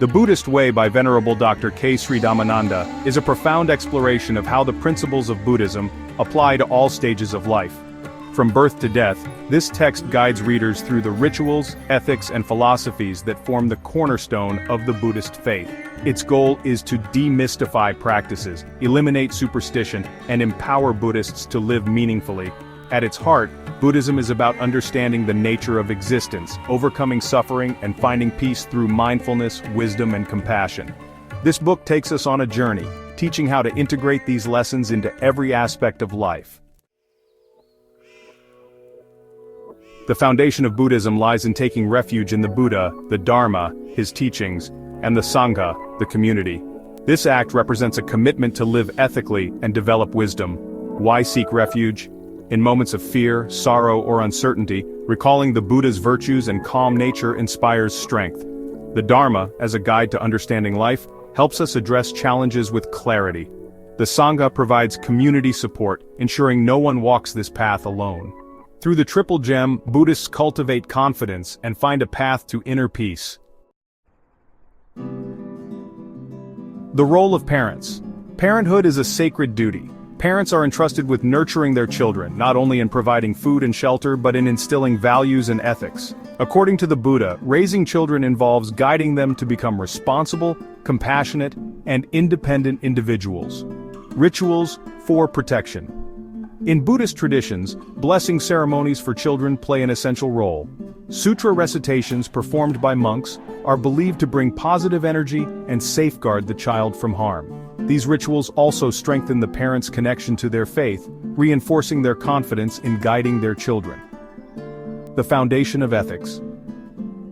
The Buddhist Way by Venerable Dr. K. Sri Dhammananda is a profound exploration of how the principles of Buddhism apply to all stages of life. From birth to death, this text guides readers through the rituals, ethics, and philosophies that form the cornerstone of the Buddhist faith. Its goal is to demystify practices, eliminate superstition, and empower Buddhists to live meaningfully. At its heart, Buddhism is about understanding the nature of existence, overcoming suffering, and finding peace through mindfulness, wisdom, and compassion. This book takes us on a journey, teaching how to integrate these lessons into every aspect of life. The foundation of Buddhism lies in taking refuge in the Buddha, the Dharma, his teachings, and the Sangha, the community. This act represents a commitment to live ethically and develop wisdom. Why seek refuge? In moments of fear, sorrow, or uncertainty, recalling the Buddha's virtues and calm nature inspires strength. The Dharma, as a guide to understanding life, helps us address challenges with clarity. The Sangha provides community support, ensuring no one walks this path alone. Through the Triple Gem, Buddhists cultivate confidence and find a path to inner peace. The role of parents. Parenthood is a sacred duty. Parents are entrusted with nurturing their children, not only in providing food and shelter but in instilling values and ethics. According to the Buddha, raising children involves guiding them to become responsible, compassionate, and independent individuals. Rituals for protection. In Buddhist traditions, blessing ceremonies for children play an essential role. Sutra recitations performed by monks are believed to bring positive energy and safeguard the child from harm. These rituals also strengthen the parents' connection to their faith, reinforcing their confidence in guiding their children. The foundation of ethics.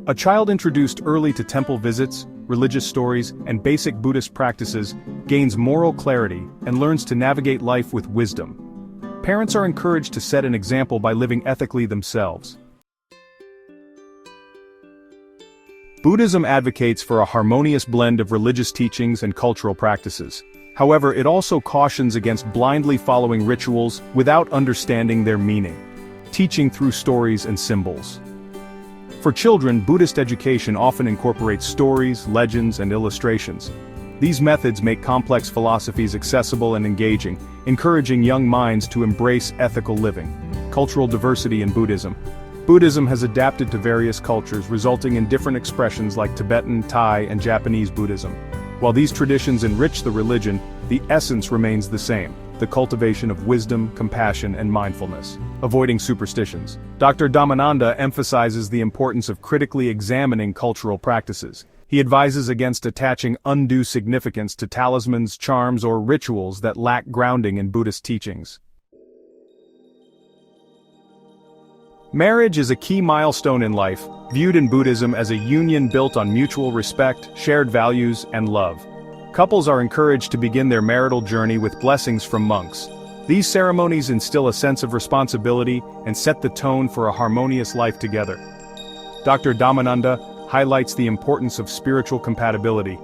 A child introduced early to temple visits, religious stories, and basic Buddhist practices gains moral clarity and learns to navigate life with wisdom. Parents are encouraged to set an example by living ethically themselves. Buddhism advocates for a harmonious blend of religious teachings and cultural practices. However, it also cautions against blindly following rituals without understanding their meaning, teaching through stories and symbols. For children, Buddhist education often incorporates stories, legends, and illustrations. These methods make complex philosophies accessible and engaging, encouraging young minds to embrace ethical living. Cultural diversity in Buddhism. Buddhism has adapted to various cultures, resulting in different expressions like Tibetan, Thai, and Japanese Buddhism. While these traditions enrich the religion, the essence remains the same: the cultivation of wisdom, compassion, and mindfulness. Avoiding superstitions. Dr. Dhammananda emphasizes the importance of critically examining cultural practices. He advises against attaching undue significance to talismans, charms, or rituals that lack grounding in Buddhist teachings. Marriage is a key milestone in life, viewed in Buddhism as a union built on mutual respect, shared values, and love. Couples are encouraged to begin their marital journey with blessings from monks. These ceremonies instill a sense of responsibility and set the tone for a harmonious life together. Dr. Dhammananda highlights the importance of spiritual compatibility.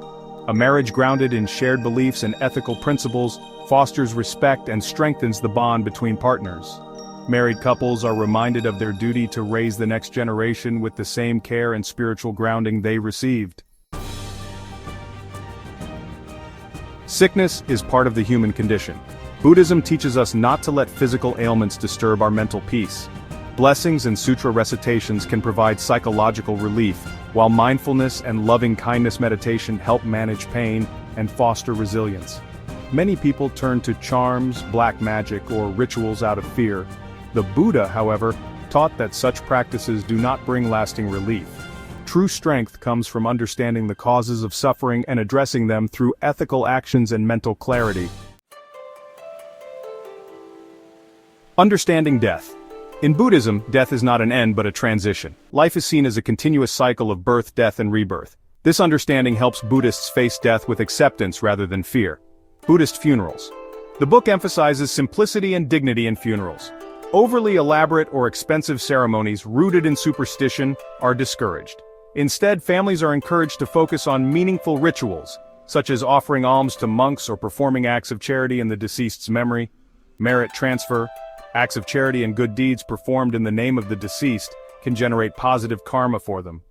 A marriage grounded in shared beliefs and ethical principles fosters respect and strengthens the bond between partners. Married couples are reminded of their duty to raise the next generation with the same care and spiritual grounding they received. Sickness is part of the human condition. Buddhism teaches us not to let physical ailments disturb our mental peace. Blessings and sutra recitations can provide psychological relief, while mindfulness and loving-kindness meditation help manage pain and foster resilience. Many people turn to charms, black magic, or rituals out of fear. The Buddha, however, taught that such practices do not bring lasting relief. True strength comes from understanding the causes of suffering and addressing them through ethical actions and mental clarity. Understanding death. In Buddhism, death is not an end but a transition. Life is seen as a continuous cycle of birth, death, and rebirth. This understanding helps Buddhists face death with acceptance rather than fear. Buddhist funerals. The book emphasizes simplicity and dignity in funerals. Overly elaborate or expensive ceremonies rooted in superstition are discouraged. Instead, families are encouraged to focus on meaningful rituals, such as offering alms to monks or performing acts of charity in the deceased's memory. Merit transfer. Acts of charity and good deeds performed in the name of the deceased can generate positive karma for them.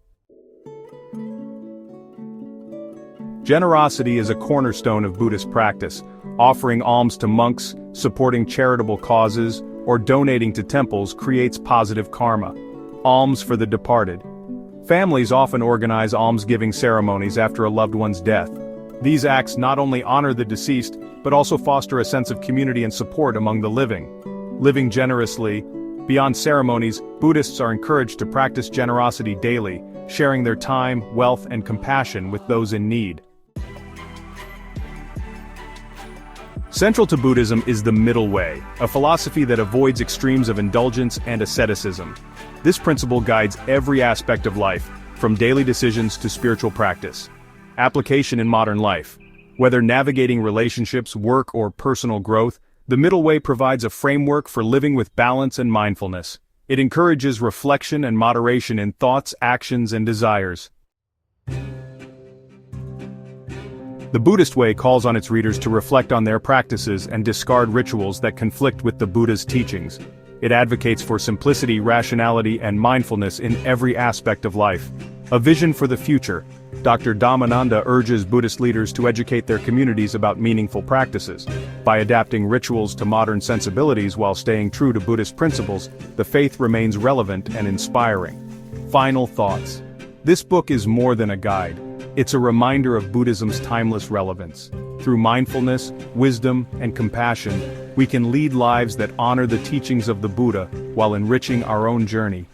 Generosity is a cornerstone of Buddhist practice. Offering alms to monks, supporting charitable causes, or donating to temples creates positive karma. Alms for the departed. Families often organize almsgiving ceremonies after a loved one's death. These acts not only honor the deceased, but also foster a sense of community and support among the living. Living generously. Beyond ceremonies, Buddhists are encouraged to practice generosity daily, sharing their time, wealth, and compassion with those in need. Central to Buddhism is the middle way, a philosophy that avoids extremes of indulgence and asceticism. This principle guides every aspect of life, from daily decisions to spiritual practice. Application in modern life. Whether navigating relationships, work, or personal growth, the middle way provides a framework for living with balance and mindfulness. It encourages reflection and moderation in thoughts, actions, and desires. The Buddhist Way calls on its readers to reflect on their practices and discard rituals that conflict with the Buddha's teachings. It advocates for simplicity, rationality, and mindfulness in every aspect of life. A vision for the future. Dr. Dhammananda urges Buddhist leaders to educate their communities about meaningful practices. By adapting rituals to modern sensibilities while staying true to Buddhist principles, the faith remains relevant and inspiring. Final thoughts. This book is more than a guide. It's a reminder of Buddhism's timeless relevance. Through mindfulness, wisdom, and compassion, we can lead lives that honor the teachings of the Buddha while enriching our own journey.